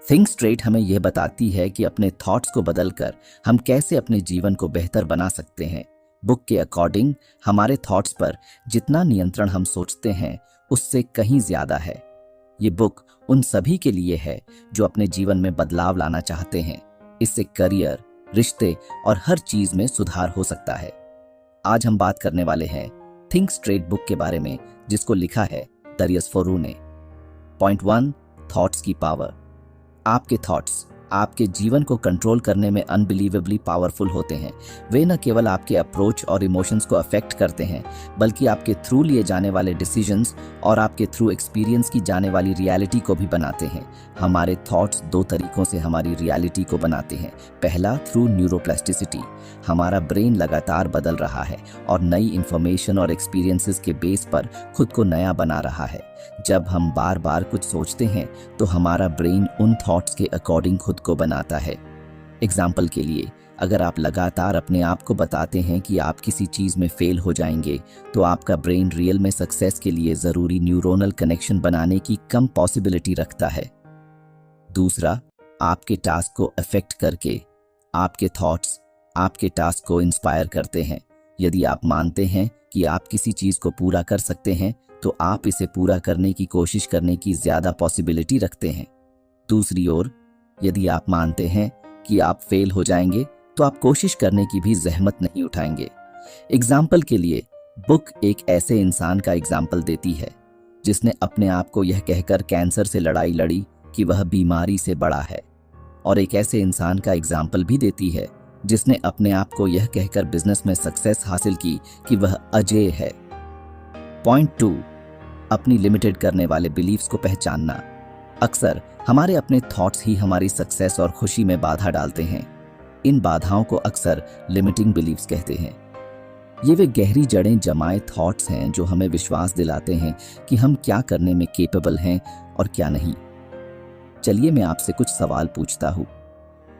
Think straight हमें यह बताती है कि अपने थॉट्स को बदलकर हम कैसे अपने जीवन को बेहतर बना सकते हैं। बुक के अकॉर्डिंग हमारे थॉट्स पर जितना नियंत्रण हम सोचते हैं उससे कहीं ज्यादा है। ये बुक उन सभी के लिए है जो अपने जीवन में बदलाव लाना चाहते हैं। इससे करियर, रिश्ते और हर चीज में सुधार हो सकता है। आज हम बात करने वाले हैं थिंक स्ट्रेट बुक के बारे में, जिसको लिखा है दरियस फोरू ने। पॉइंट 1, थॉट्स की पावर। आपके थॉट्स आपके जीवन को कंट्रोल करने में अनबिलीवेबली पावरफुल होते हैं। वे न केवल आपके अप्रोच और इमोशंस को अफेक्ट करते हैं, बल्कि आपके थ्रू लिए जाने वाले डिसीजंस और आपके थ्रू एक्सपीरियंस की जाने वाली रियलिटी को भी बनाते हैं। हमारे थॉट्स 2 तरीकों से हमारी रियलिटी को बनाते हैं। पहला, थ्रू न्यूरोप्लास्टिसिटी। हमारा ब्रेन लगातार बदल रहा है और नई इंफॉर्मेशन और एक्सपीरियंसेस के बेस पर खुद को नया बना रहा है। जब हम बार बार कुछ सोचते हैं तो हमारा ब्रेन उन थॉट्स के अकॉर्डिंग खुद को बनाता है। एग्जाम्पल के लिए, अगर आप लगातार अपने आप को बताते हैं कि आप किसी चीज में फेल हो जाएंगे, तो आपका ब्रेन रियल में सक्सेस के लिए जरूरी न्यूरोनल कनेक्शन बनाने की कम पॉसिबिलिटी रखता है। दूसरा, आपके टास्क को अफेक्ट करके। आपके थॉट्स आपके टास्क को इंस्पायर करते हैं। यदि आप मानते हैं कि आप किसी चीज को पूरा कर सकते हैं, तो आप इसे पूरा करने की कोशिश करने की ज्यादा पॉसिबिलिटी रखते हैं। दूसरी ओर, यदि आप मानते हैं कि आप फेल हो जाएंगे, तो आप कोशिश करने की भी जहमत नहीं उठाएंगे। एग्जाम्पल के लिए, बुक एक ऐसे इंसान का एग्जाम्पल देती है जिसने अपने आप को यह कहकर कैंसर से लड़ाई लड़ी कि वह बीमारी से बड़ा है, और एक ऐसे इंसान का एग्जाम्पल भी देती है जिसने अपने आप को यह कहकर बिजनेस में सक्सेस हासिल की कि वह अजेय है। पॉइंट 2, अपनी लिमिटेड करने वाले बिलीफ्स को पहचानना। अक्सर हमारे अपने थॉट्स ही हमारी सक्सेस और खुशी में बाधा डालते हैं। इन बाधाओं को अक्सर लिमिटिंग बिलीफ्स कहते हैं। ये वे गहरी जड़ें जमाए थॉट्स हैं जो हमें विश्वास दिलाते हैं कि हम क्या करने में केपेबल हैं और क्या नहीं। चलिए मैं आपसे कुछ सवाल पूछता हूँ।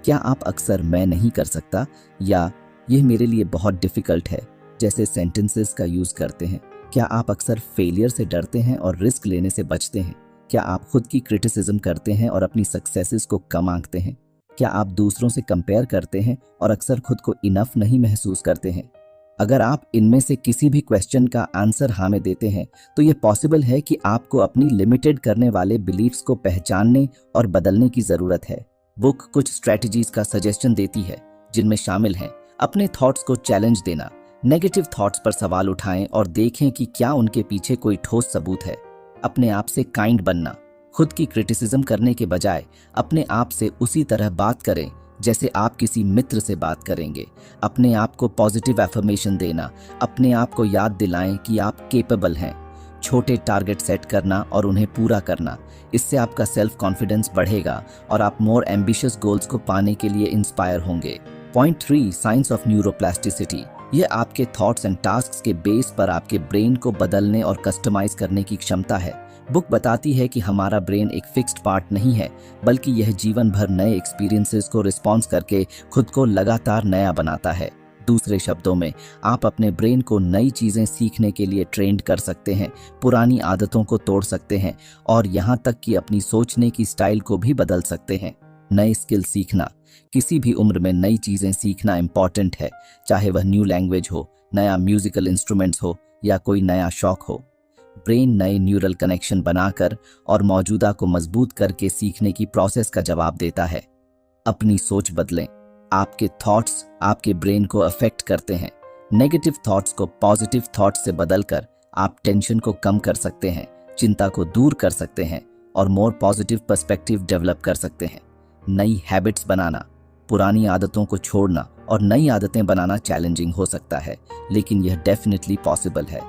क्या आप अक्सर मैं नहीं कर सकता या यह मेरे लिए बहुत डिफिकल्ट है जैसे सेंटेंसेस का यूज करते हैं? क्या आप अक्सर फेलियर से डरते हैं और रिस्क लेने से बचते हैं? क्या आप खुद की क्रिटिसिज्म करते हैं और अपनी सक्सेसेस को कम आंकते हैं? क्या आप दूसरों से कंपेयर करते हैं और अक्सर खुद को इनफ नहीं महसूस करते हैं? अगर आप इनमें से किसी भी क्वेश्चन का आंसर हाँ में देते हैं, तो यह पॉसिबल है कि आपको अपनी लिमिटेड करने वाले बिलीफ्स को पहचानने और बदलने की जरूरत है। बुक कुछ स्ट्रेटजीज का सजेशन देती है, जिनमें शामिल हैं अपने थॉट्स को चैलेंज देना, नेगेटिव थॉट्स पर सवाल उठाएं और देखें कि क्या उनके पीछे कोई ठोस सबूत है। अपने आप से काइंड बनना, खुद की क्रिटिसिज्म करने के बजाय अपने आप से उसी तरह बात करें जैसे आप किसी मित्र से बात करेंगे। अपने आप को पॉजिटिव एफर्मेशन देना, अपने आप को याद दिलाएं कि आप केपेबल हैं। छोटे टारगेट सेट करना और उन्हें पूरा करना, इससे आपका सेल्फ कॉन्फिडेंस बढ़ेगा और आप मोर एम्बिशियस गोल्स को पाने के लिए इंस्पायर होंगे। Point 3, science of neuroplasticity. यह आपके थॉट्स एंड टास्क्स के बेस पर आपके ब्रेन को बदलने और कस्टमाइज करने की क्षमता है। बुक बताती है कि हमारा ब्रेन एक फिक्स्ड पार्ट नहीं है, बल्कि यह जीवन भर नए एक्सपीरियंसेस को रिस्पॉन्स करके खुद को लगातार नया बनाता है। दूसरे शब्दों में, आप अपने ब्रेन को नई चीजें सीखने के लिए ट्रेंड कर सकते हैं, पुरानी आदतों को तोड़ सकते हैं और यहाँ तक कि अपनी सोचने की स्टाइल को भी बदल सकते हैं। नए स्किल सीखना, किसी भी उम्र में नई चीजें सीखना इंपॉर्टेंट है, चाहे वह न्यू लैंग्वेज हो, नया म्यूजिकल इंस्ट्रूमेंट्स हो या कोई नया शौक हो। ब्रेन नए न्यूरल कनेक्शन बनाकर और मौजूदा को मजबूत करके सीखने की प्रोसेस का जवाब देता है। अपनी सोच बदलें। आपके थॉट्स आपके ब्रेन को अफेक्ट करते हैं। नेगेटिव थॉट्स को पॉजिटिव थॉट्स से बदलकर आप टेंशन को कम कर सकते हैं, चिंता को दूर कर सकते हैं और मोर पॉजिटिव पर्सपेक्टिव डेवलप कर सकते हैं। नई हैबिट्स बनाना, पुरानी आदतों को छोड़ना और नई आदतें बनाना चैलेंजिंग हो सकता है, लेकिन यह डेफिनेटली पॉसिबल है।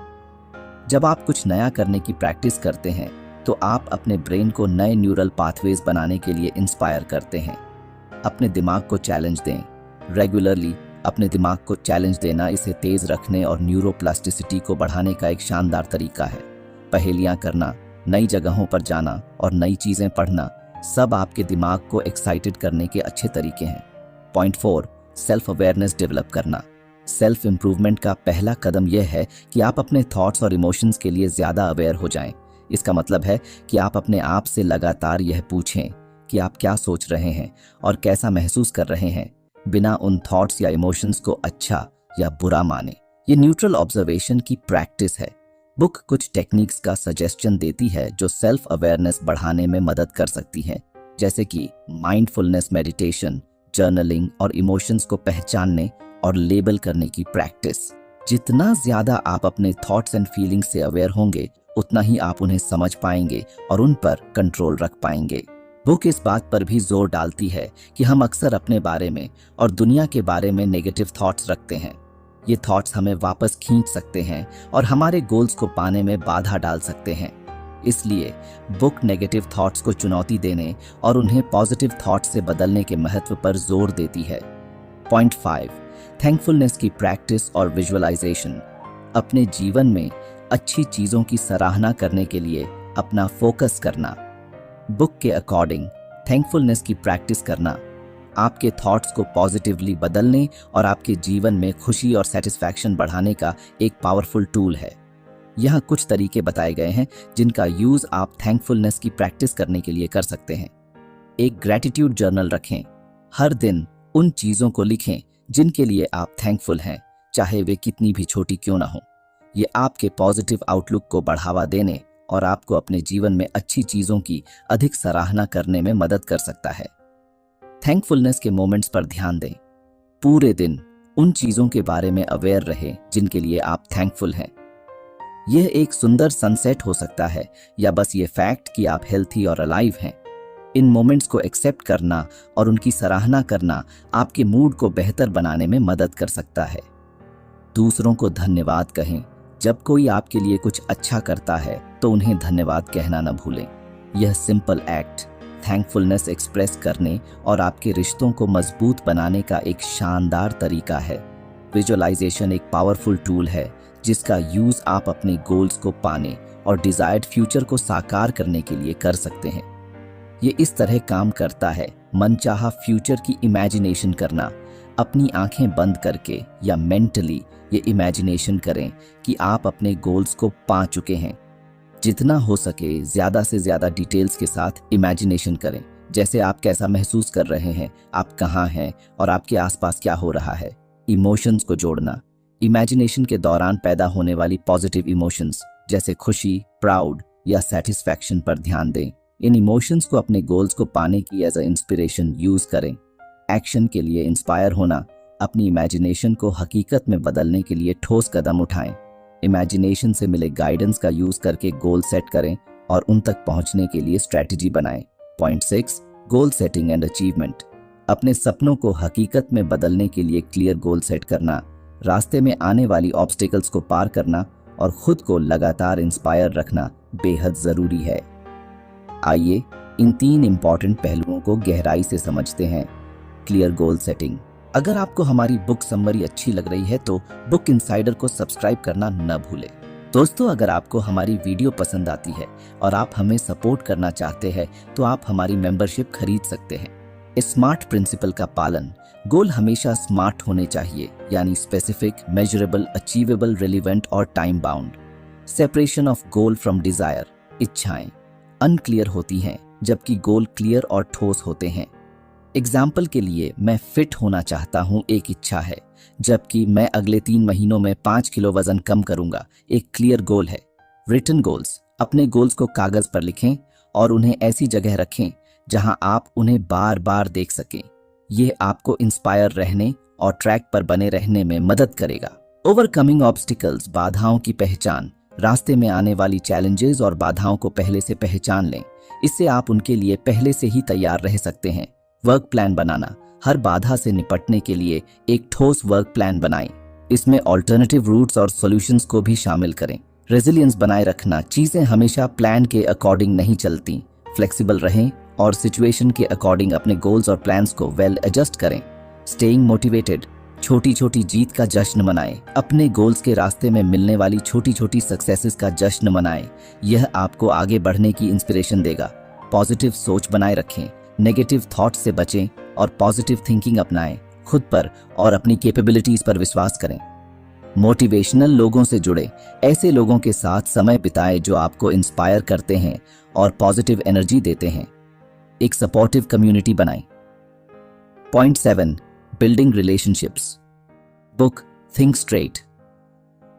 जब आप कुछ नया करने की प्रैक्टिस करते हैं, तो आप अपने ब्रेन को नए न्यूरल पाथवेज बनाने के लिए इंस्पायर करते हैं। अपने दिमाग को चैलेंज दें। रेगुलरली अपने दिमाग को चैलेंज देना इसे तेज रखने और न्यूरोप्लास्टिसिटी को बढ़ाने का एक शानदार तरीका है। पहेलियां करना, नई जगहों पर जाना और नई चीजें पढ़ना सब आपके दिमाग को एक्साइटेड करने के अच्छे तरीके हैं। पॉइंट 4, सेल्फ अवेयरनेस डेवलप करना। सेल्फ इंप्रूवमेंट का पहला कदम यह है कि आप अपने थॉट्स और इमोशंस के लिए ज्यादा अवेयर हो जाएं। इसका मतलब है कि आप अपने आप से लगातार यह पूछें कि आप क्या सोच रहे हैं और कैसा महसूस कर रहे हैं, बिना उन थॉट्स या इमोशंस को अच्छा या बुरा माने। ये न्यूट्रल ऑब्जर्वेशन की प्रैक्टिस है। बुक कुछ टेक्निक्स का सजेशन देती है जो सेल्फ अवेयरनेस बढ़ाने में मदद कर सकती हैं, जैसे कि माइंडफुलनेस मेडिटेशन, जर्नलिंग और इमोशंस को पहचानने और लेबल करने की प्रैक्टिस। जितना ज्यादा आप अपने थॉट्स एंड फीलिंग्स से अवेयर होंगे, उतना ही आप उन्हें समझ पाएंगे और उन पर कंट्रोल रख पाएंगे। बुक इस बात पर भी जोर डालती है कि हम अक्सर अपने बारे में और दुनिया के बारे में नेगेटिव थॉट्स रखते हैं। ये थॉट्स हमें वापस खींच सकते हैं और हमारे गोल्स को पाने में बाधा डाल सकते हैं। इसलिए बुक नेगेटिव थॉट्स को चुनौती देने और उन्हें पॉजिटिव थॉट्स से बदलने के महत्व पर जोर देती है। पॉइंट 5, थैंकफुलनेस की प्रैक्टिस और विजुअलाइजेशन। अपने जीवन में अच्छी चीजों की सराहना करने के लिए अपना फोकस करना। बुक के अकॉर्डिंग थैंकफुलनेस की प्रैक्टिस करना आपके थॉट्स को पॉजिटिवली बदलने और आपके जीवन में खुशी और सेटिस्फैक्शन बढ़ाने का एक पावरफुल टूल है। यहाँ कुछ तरीके बताए गए हैं जिनका यूज आप थैंकफुलनेस की प्रैक्टिस करने के लिए कर सकते हैं। एक ग्रैटिट्यूड जर्नल रखें। हर दिन उन चीजों को लिखें जिनके लिए आप थैंकफुल हैं, चाहे वे कितनी भी छोटी क्यों ना हो। ये आपके पॉजिटिव आउटलुक को बढ़ावा देने और आपको अपने जीवन में अच्छी चीजों की अधिक सराहना करने में मदद कर सकता है। थैंकफुलनेस के मोमेंट्स पर ध्यान दें। पूरे दिन उन चीजों के बारे में अवेयर रहें जिनके लिए आप थैंकफुल हैं। यह एक सुंदर सनसेट हो सकता है या बस ये फैक्ट कि आप हेल्थी और अलाइव हैं। इन मोमेंट्स को एक्सेप्ट करना और उनकी सराहना करना आपके मूड को बेहतर बनाने में मदद कर सकता है। दूसरों को धन्यवाद कहें। जब कोई आपके लिए कुछ अच्छा करता है तो उन्हें धन्यवाद कहना न भूलें। यह सिंपल एक्ट थैंकफुलनेस एक्सप्रेस करने और आपके रिश्तों को मजबूत बनाने का एक शानदार तरीका है। विजुअलाइजेशन एक पावरफुल टूल है जिसका यूज आप अपने गोल्स को पाने और डिजायर्ड फ्यूचर को साकार करने के लिए कर सकते हैं। ये इस तरह काम करता है, मनचाहा फ्यूचर की इमेजिनेशन करना। अपनी आंखें बंद करके या मेंटली ये इमेजिनेशन करें कि आप अपने गोल्स को पा चुके हैं। जितना हो सके ज्यादा से ज्यादा डिटेल्स के साथ इमेजिनेशन करें, जैसे आप कैसा महसूस कर रहे हैं, आप कहाँ हैं और आपके आसपास क्या हो रहा है। इमोशंस को जोड़ना। इमेजिनेशन के दौरान पैदा होने वाली पॉजिटिव इमोशंस जैसे खुशी, प्राउड या सेटिस्फैक्शन पर ध्यान दें। इन इमोशंस को अपने गोल्स को पाने की एज अ इंस्पिरेशन यूज करें। एक्शन के लिए इंस्पायर होना। अपनी इमेजिनेशन को हकीकत में बदलने के लिए ठोस कदम उठाएं। इमेजिनेशन से मिले गाइडेंस का यूज करके गोल सेट करें और उन तक पहुंचने के लिए स्ट्रेटजी बनाएं। Point 6, goal setting and achievement. अपने सपनों को हकीकत में बदलने के लिए क्लियर गोल सेट करना, रास्ते में आने वाली ऑब्स्टिकल्स को पार करना और खुद को लगातार इंस्पायर रखना बेहद जरूरी है। आइए इन 3 इंपॉर्टेंट पहलुओं को गहराई से समझते हैं। Clear goal setting. अगर आपको हमारी बुक समरी अच्छी लग रही है तो बुक इनसाइडर को सब्सक्राइब करना न भूलें। दोस्तों, अगर आपको हमारी वीडियो पसंद आती है और आप हमें सपोर्ट करना चाहते हैं तो आप हमारी मेंबरशिप खरीद सकते हैं। स्मार्ट प्रिंसिपल का पालन। गोल हमेशा स्मार्ट होने चाहिए, यानी स्पेसिफिक, मेजरेबल, अचीवेबल, रिलेवेंट और time bound. Separation of goal from Dzire. इच्छाएं अनक्लियर होती हैं जबकि गोल क्लियर और ठोस होते हैं। एग्जाम्पल के लिए, मैं फिट होना चाहता हूं एक इच्छा है, जबकि मैं अगले 3 महीनों में 5 किलो वजन कम करूंगा एक क्लियर गोल है। Written goals. अपने गोल्स को कागज पर लिखें और उन्हें ऐसी जगह रखें जहां आप उन्हें बार बार देख सकें। यह आपको इंस्पायर रहने और ट्रैक पर बने रहने में मदद करेगा। Overcoming obstacles. बाधाओं की पहचान। रास्ते में आने वाली चैलेंजेस और बाधाओं को पहले से पहचान लें, इससे आप उनके लिए पहले से ही तैयार रह सकते हैं। वर्क प्लान बनाना। हर बाधा से निपटने के लिए एक ठोस वर्क प्लान बनाएं। इसमें ऑल्टरनेटिव रूट्स और सॉल्यूशंस को भी शामिल करें। रेजिलियंस बनाए रखना। चीजें हमेशा प्लान के अकॉर्डिंग नहीं चलती। फ्लेक्सिबल रहें और सिचुएशन के अकॉर्डिंग अपने गोल्स और प्लान्स को वेल एडजस्ट करें। Staying motivated. छोटी छोटी जीत का जश्न मनाएं। अपने गोल्स के रास्ते में मिलने वाली छोटी छोटी सक्सेसेस का जश्न मनाएं। यह आपको आगे बढ़ने की इंस्पिरेशन देगा। पॉजिटिव सोच बनाए रखें। नेगेटिव थॉट्स से बचें और पॉजिटिव थिंकिंग अपनाएं। खुद पर और अपनी कैपेबिलिटीज पर विश्वास करें। मोटिवेशनल लोगों से जुड़े। ऐसे लोगों के साथ समय बिताएं जो आपको इंस्पायर करते हैं और पॉजिटिव एनर्जी देते हैं। एक सपोर्टिव कम्युनिटी बनाएं। Point 7, building relationships. Book think straight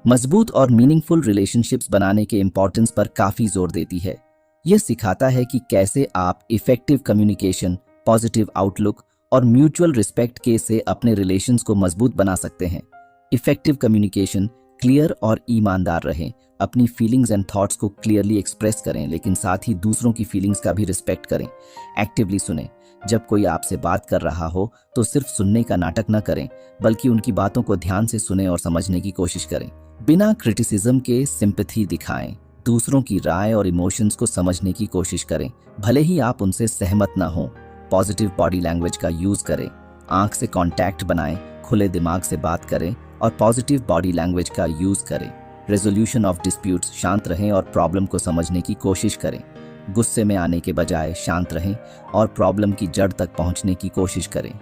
मजबूत और मीनिंगफुल रिलेशनशिप्स बनाने के इंपॉर्टेंस पर काफी जोर देती है। यह सिखाता है कि कैसे आप इफेक्टिव कम्युनिकेशन, पॉजिटिव आउटलुक और म्यूचुअल रिस्पेक्ट के से अपने रिलेशंस को मजबूत बना सकते हैं। इफेक्टिव कम्युनिकेशन, क्लियर और ईमानदार रहें। अपनी फीलिंग्स एंड थॉट्स को क्लियरली एक्सप्रेस करें, लेकिन साथ ही दूसरों की फीलिंग्स का भी रिस्पेक्ट करें। एक्टिवली सुनें। जब कोई आपसे बात कर रहा हो तो सिर्फ सुनने का नाटक न करें, बल्कि उनकी बातों को ध्यान से सुनें और समझने की कोशिश करें। बिना क्रिटिसिज्म के सिंपैथी दिखाएं। दूसरों की राय और इमोशंस को समझने की कोशिश करें, भले ही आप उनसे सहमत ना हो। पॉजिटिव बॉडी लैंग्वेज का यूज करें। आंख से कांटेक्ट बनाएं, खुले दिमाग से बात करें और पॉजिटिव बॉडी लैंग्वेज का यूज करें। रेजोल्यूशन ऑफ डिस्प्यूट्स, शांत रहें और प्रॉब्लम को समझने की कोशिश करें। गुस्से में आने के बजाय शांत रहें और प्रॉब्लम की जड़ तक पहुंचने की कोशिश करें।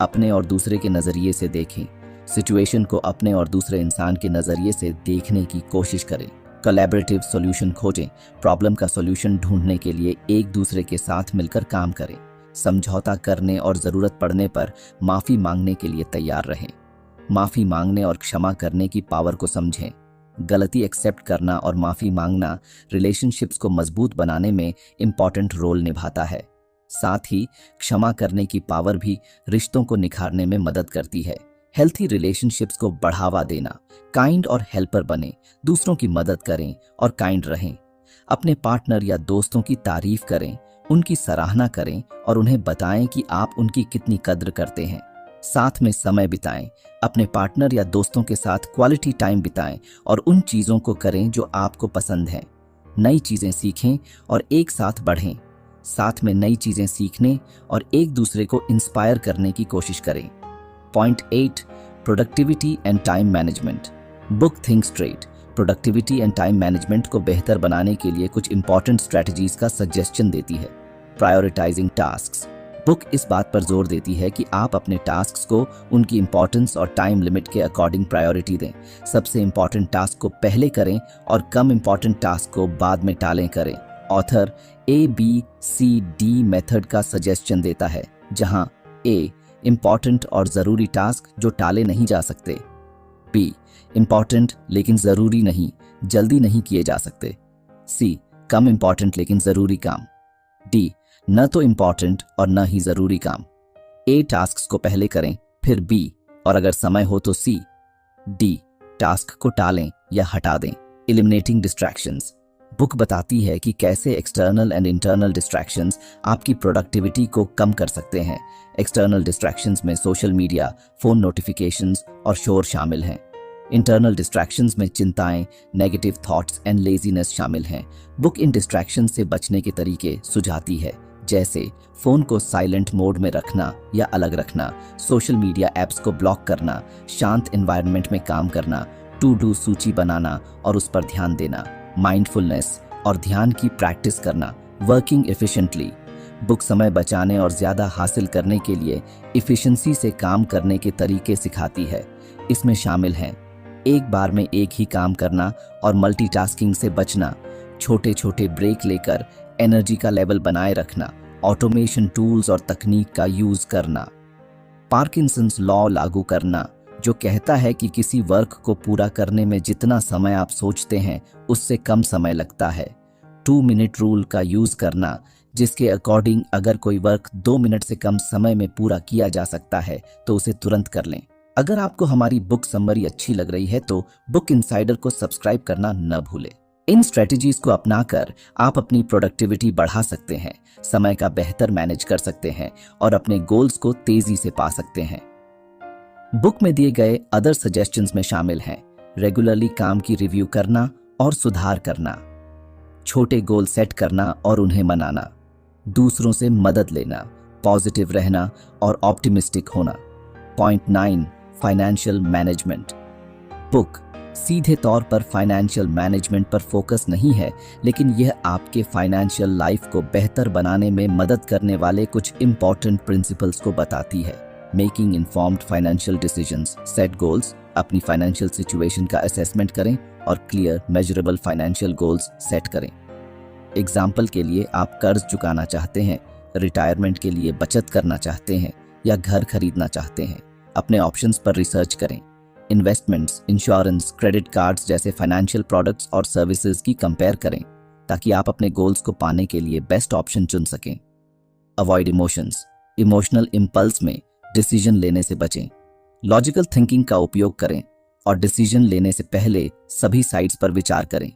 अपने और दूसरे के नज़रिए से देखें। सिचुएशन को अपने और दूसरे इंसान के नज़रिए से देखने की कोशिश करें। कोलैबोरेटिव सॉल्यूशन खोजें। प्रॉब्लम का सॉल्यूशन ढूंढने के लिए एक दूसरे के साथ मिलकर काम करें। समझौता करने और ज़रूरत पड़ने पर माफ़ी मांगने के लिए तैयार रहें। माफ़ी मांगने और क्षमा करने की पावर को समझें। गलती एक्सेप्ट करना और माफ़ी मांगना रिलेशनशिप्स को मजबूत बनाने में इम्पॉर्टेंट रोल निभाता है। साथ ही क्षमा करने की पावर भी रिश्तों को निखारने में मदद करती है। हेल्थी रिलेशनशिप्स को बढ़ावा देना। काइंड और हेल्पर बने, दूसरों की मदद करें और काइंड रहें। अपने पार्टनर या दोस्तों की तारीफ करें, उनकी सराहना करें और उन्हें बताएं कि आप उनकी कितनी कद्र करते हैं। साथ में समय बिताएं। अपने पार्टनर या दोस्तों के साथ क्वालिटी टाइम बिताएं और उन चीज़ों को करें जो आपको पसंद हैं। नई चीज़ें सीखें और एक साथ बढ़ें। साथ में नई चीज़ें सीखने और एक दूसरे को इंस्पायर करने की कोशिश करें। Point 8, productivity and time management. Book think straight productivity and time management को बेहतर बनाने के लिए कुछ इंपॉर्टेंट स्ट्रैटेजीज का सजेशन देती है। Prioritising tasks. बुक इस बात पर जोर देती है कि आप अपने टास्क्स को उनकी इंपॉर्टेंस और टाइम लिमिट के अकॉर्डिंग प्रायोरिटी दें। सबसे इंपॉर्टेंट टास्क को पहले करें और कम इंपॉर्टेंट टास्क को बाद में टालें करें। ऑथर ABCD मेथड का सजेशन देता है, जहां A इंपॉर्टेंट और ज़रूरी टास्क जो टाले नहीं जा सकते, B इंपॉर्टेंट लेकिन ज़रूरी नहीं, जल्दी नहीं किए जा सकते, C कम इंपॉर्टेंट लेकिन ज़रूरी काम, D न तो इंपॉर्टेंट और न ही ज़रूरी काम। A टास्क को पहले करें, फिर B और अगर समय हो तो C। D टास्क को टालें या हटा दें। Eliminating distractions. बुक बताती है कि कैसे एक्सटर्नल एंड इंटरनल डिस्ट्रैक्शंस आपकी प्रोडक्टिविटी को कम कर सकते हैं। एक्सटर्नल डिस्ट्रैक्शंस में सोशल मीडिया, फ़ोन नोटिफिकेशंस और शोर शामिल हैं। इंटरनल डिस्ट्रैक्शंस में चिंताएं, नेगेटिव थॉट्स एंड लेजीनेस शामिल हैं। बुक इन डिस्ट्रैक्शन से बचने के तरीके सुझाती है, जैसे फ़ोन को साइलेंट मोड में रखना या अलग रखना, सोशल मीडिया ऐप्स को ब्लॉक करना, शांत एनवायरनमेंट में काम करना, टू डू सूची बनाना और उस पर ध्यान देना, माइंडफुलनेस और ध्यान की प्रैक्टिस करना, वर्किंग एफिशिएंटली। बुक समय बचाने और ज़्यादा हासिल करने के लिए इफ़िशिएंसी से काम करने के तरीके सिखाती है। इसमें शामिल हैं एक बार में एक ही काम करना और मल्टीटास्किंग से बचना, छोटे छोटे ब्रेक लेकर एनर्जी का लेवल बनाए रखना, ऑटोमेशन टूल्स और तकनीक का यूज करना, पार्किंसंस लॉ लागू करना जो कहता है कि किसी वर्क को पूरा करने में जितना समय आप सोचते हैं उससे कम समय लगता है। 2 मिनट रूल का यूज करना, जिसके अकॉर्डिंग अगर कोई वर्क 2 मिनट से कम समय में पूरा किया जा सकता है तो उसे तुरंत कर लें। अगर आपको हमारी बुक समरी अच्छी लग रही है तो बुक इनसाइडर को सब्सक्राइब करना न भूलें। इन स्ट्रेटजीज को अपनाकर आप अपनी प्रोडक्टिविटी बढ़ा सकते हैं, समय का बेहतर मैनेज कर सकते हैं और अपने गोल्स को तेजी से पा सकते हैं। बुक में दिए गए अदर सजेशंस में शामिल हैं रेगुलरली काम की रिव्यू करना और सुधार करना, छोटे गोल सेट करना और उन्हें मनाना, दूसरों से मदद लेना, पॉजिटिव रहना और ऑप्टिमिस्टिक होना। Point 9, financial management. बुक सीधे तौर पर फाइनेंशियल मैनेजमेंट पर फोकस नहीं है, लेकिन यह आपके फाइनेंशियल लाइफ को बेहतर बनाने में मदद करने वाले कुछ इंपॉर्टेंट प्रिंसिपल्स को बताती है। Making informed financial decisions, set goals, अपनी फाइनेंशियल सिचुएशन का असेसमेंट करें और clear measurable financial goals set करें। एग्जाम्पल के लिए आप कर्ज चुकाना चाहते हैं, रिटायरमेंट के लिए बचत करना चाहते हैं या घर खरीदना चाहते हैं, अपने ऑप्शंस पर रिसर्च करें। इन्वेस्टमेंट्स, इंश्योरेंस, क्रेडिट कार्ड्स जैसे फाइनेंशियल प्रोडक्ट्स और सर्विसेज की कंपेयर करें ताकि आप अपने गोल्स को पाने के लिए बेस्ट ऑप्शन चुन सकें। अवॉइड इमोशंस, इमोशनल इंपल्स में डिसीजन लेने से बचें। लॉजिकल थिंकिंग का उपयोग करें और डिसीजन लेने से पहले सभी साइड्स पर विचार करें।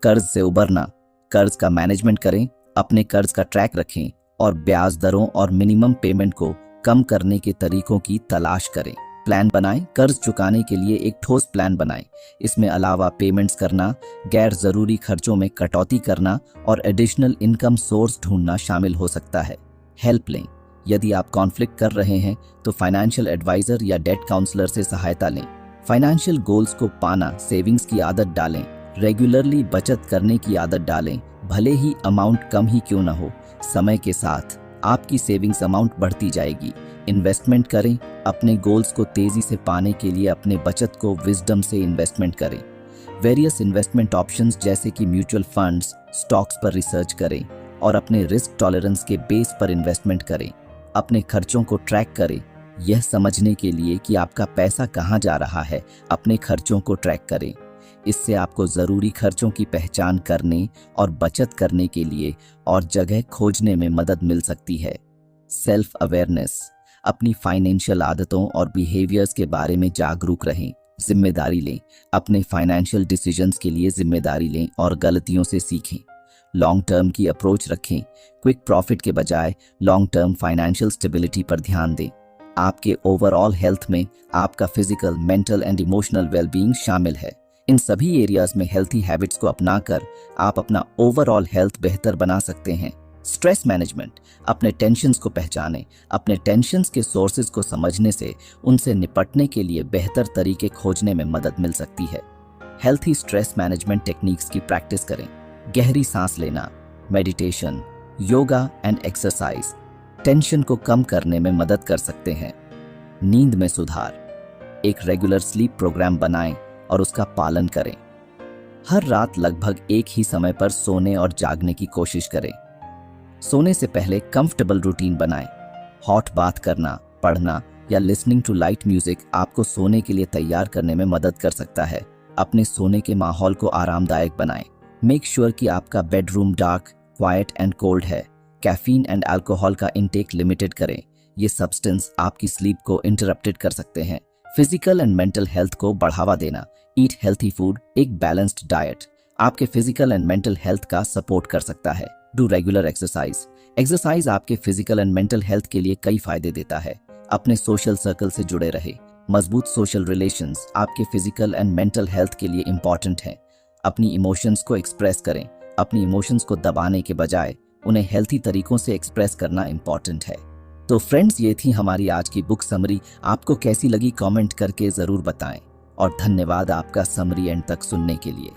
कर्ज से उबरना, कर्ज का मैनेजमेंट करें, अपने कर्ज का ट्रैक रखें और ब्याज दरों और मिनिमम पेमेंट को कम करने के तरीकों की तलाश करें। प्लान बनाएं, कर्ज चुकाने के लिए एक ठोस प्लान बनाएं। इसमें अलावा पेमेंट्स करना, गैर जरूरी खर्चों में कटौती करना और एडिशनल इनकम सोर्स ढूंढना शामिल हो सकता है। हेल्प लें, यदि आप कॉन्फ्लिक्ट कर रहे हैं तो फाइनेंशियल एडवाइजर या डेट काउंसलर से सहायता लें। फाइनेंशियल गोल्स को पाना, सेविंग्स की आदत डालें, रेगुलरली बचत करने की आदत डालें, भले ही अमाउंट कम ही क्यों ना हो। समय के साथ आपकी सेविंग्स अमाउंट बढ़ती जाएगी। इन्वेस्टमेंट करें, अपने गोल्स को तेजी से पाने के लिए अपने बचत को विजडम से इन्वेस्टमेंट करें। वेरियस इन्वेस्टमेंट ऑप्शंस जैसे कि म्यूचुअल फंड्स, स्टॉक्स पर रिसर्च करें और अपने रिस्क टॉलरेंस के बेस पर इन्वेस्टमेंट करें। अपने खर्चों को ट्रैक करें, यह समझने के लिए कि आपका पैसा कहाँ जा रहा है। अपने खर्चों को ट्रैक करें, इससे आपको ज़रूरी खर्चों की पहचान करने और बचत करने के लिए और जगह खोजने में मदद मिल सकती है। सेल्फ अवेयरनेस, अपनी फाइनेंशियल आदतों और बिहेवियर्स के बारे में जागरूक रहें। जिम्मेदारी लें, अपने फाइनेंशियल डिसीजंस के लिए जिम्मेदारी लें और गलतियों से सीखें। लॉन्ग टर्म की अप्रोच रखें, क्विक प्रॉफिट के बजाय लॉन्ग टर्म फाइनेंशियल स्टेबिलिटी पर ध्यान दें। आपके ओवरऑल हेल्थ में आपका physical, mental and emotional wellbeing शामिल है। इन सभी एरियाज में हेल्थी हैबिट्स को अपनाकर आप अपना ओवरऑल हेल्थ बेहतर बना सकते हैं। स्ट्रेस मैनेजमेंट, अपने टेंशन्स को पहचानें। अपने टेंशन्स के सोर्सेज को समझने से उनसे निपटने के लिए बेहतर तरीके खोजने में मदद मिल सकती है। हेल्थी स्ट्रेस मैनेजमेंट टेक्निक्स की प्रैक्टिस करें। गहरी सांस लेना, meditation, yoga and exercise tension को कम करने में मदद कर सकते हैं। नींद में सुधार, एक रेगुलर स्लीप प्रोग्राम बनाएं और उसका पालन करें। हर रात लगभग एक ही समय पर सोने और जागने की कोशिश करें। सोने से पहले कंफर्टेबल रूटीन बनाएं। हॉट बाथ करना, पढ़ना या लिसनिंग टू लाइट म्यूजिक आपको सोने के लिए तैयार करने में मदद कर सकता है। अपने सोने के माहौल को आरामदायक बनाएं। मेक श्योर कि आपका bedroom dark, quiet and cold है। कैफीन एंड अल्कोहल का इंटेक लिमिटेड करें। ये सब्सटेंस आपकी स्लीप को इंटरप्टेड कर सकते हैं। फिजिकल एंड मेंटल हेल्थ को बढ़ावा देना। ईट हेल्थी फूड, एक बैलेंस्ड डाइट आपके फिजिकल एंड मेंटल हेल्थ का सपोर्ट कर सकता है। Do regular exercise. एक्सरसाइज आपके फिजिकल एंड मेंटल हेल्थ के लिए कई फायदे देता है। अपने सोशल सर्कल से जुड़े रहे। मजबूत सोशल रिलेशंस आपके फिजिकल एंड मेंटल हेल्थ के लिए इंपॉर्टेंट हैं। अपनी इमोशंस को एक्सप्रेस करें। अपनी इमोशंस को दबाने के बजाय उन्हें हेल्थी तरीकों से एक्सप्रेस करना इंपॉर्टेंट है। तो फ्रेंड्स, ये थी हमारी आज की बुक समरी। आपको कैसी लगी कमेंट करके ज़रूर बताएं और धन्यवाद आपका समरी एंड तक सुनने के लिए।